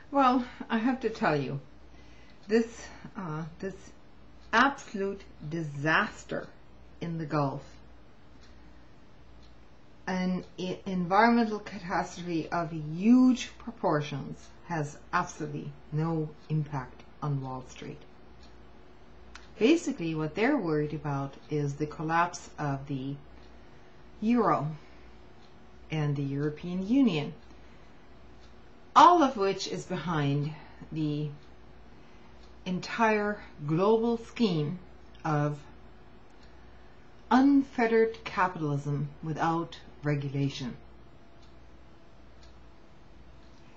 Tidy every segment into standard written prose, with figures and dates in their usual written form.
Well, I have to tell you, this absolute disaster in the Gulf, an environmental catastrophe of huge proportions, has absolutely no impact on Wall Street. Basically, what they're worried about is the collapse of the euro and the European Union, all of which is behind the entire global scheme of unfettered capitalism without regulation.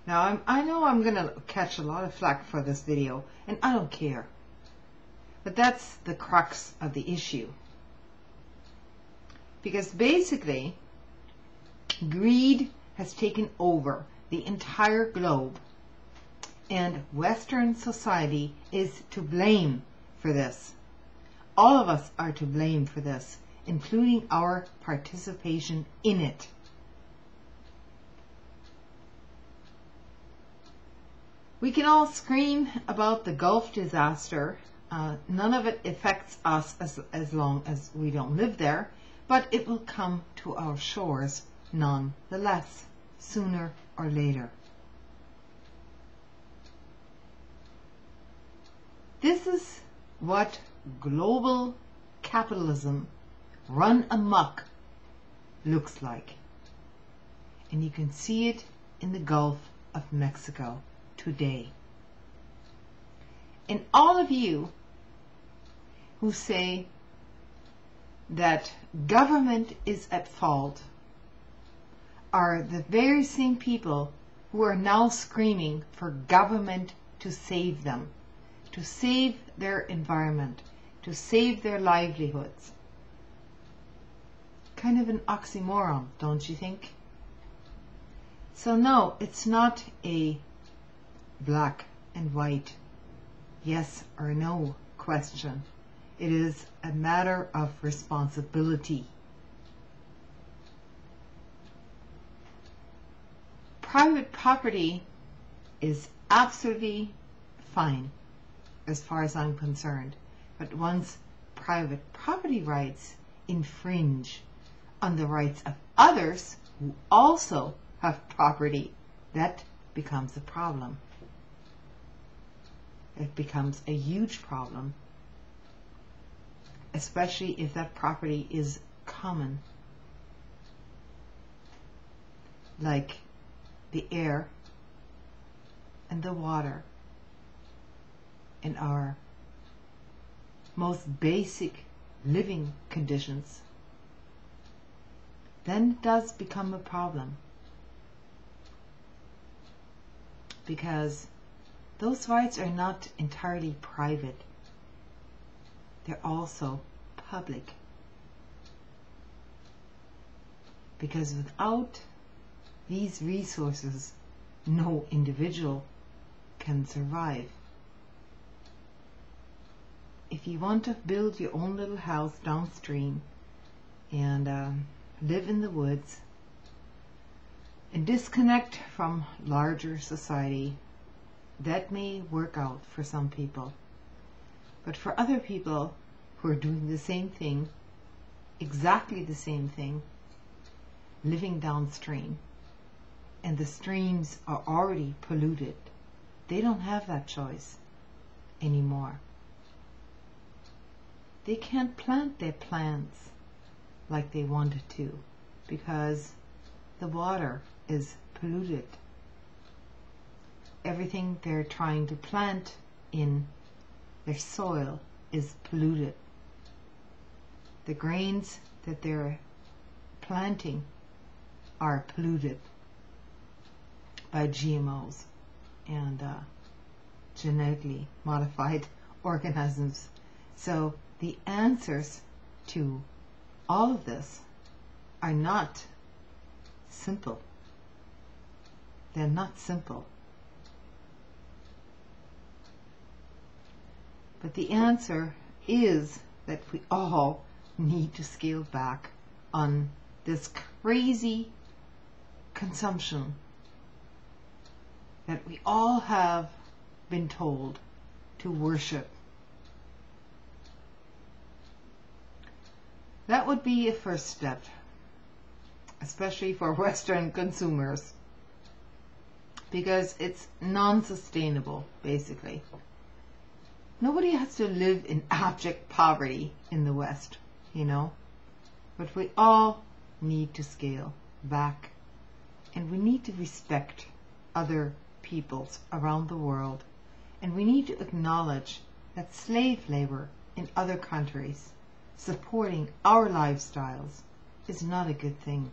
Now, I know I'm going to catch a lot of flack for this video, and I don't care. But that's the crux of the issue. Because basically, greed has taken over the entire globe, and Western society is to blame for this. All of us are to blame for this, including our participation in it. We can all scream about the Gulf disaster. None of it affects us as long as we don't live there, but it will come to our shores nonetheless, sooner or later. This is what global capitalism run amok looks like. And you can see it in the Gulf of Mexico today. And all of you who say that government is at fault are the very same people who are now screaming for government to save them, to save their environment, to save their livelihoods. Kind of an oxymoron, don't you think? So no, it's not a black and white, yes or no question. It is a matter of responsibility. Private property is absolutely fine as far as I'm concerned, but once private property rights infringe on the rights of others who also have property, that becomes a problem. It becomes a huge problem, especially if that property is common, like the air and the water and our most basic living conditions. Then it does become a problem, because those rights are not entirely private. They're also public. Because without these resources, no individual can survive. If you want to build your own little house downstream and live in the woods and disconnect from larger society, that may work out for some people. But for other people who are doing the same thing, exactly the same thing, living downstream, and the streams are already polluted, they don't have that choice anymore. They can't plant their plants like they wanted to because the water is polluted. Everything they're trying to plant in their soil is polluted. The grains that they're planting are polluted by GMOs and genetically modified organisms. So the answers to all of this are not simple. They're not simple. But the answer is that we all need to scale back on this crazy consumption that we all have been told to worship. That would be a first step, especially for Western consumers, because it's non-sustainable, basically. Nobody has to live in abject poverty in the West, you know, but we all need to scale back, and we need to respect other peoples around the world, and we need to acknowledge that slave labor in other countries supporting our lifestyles is not a good thing.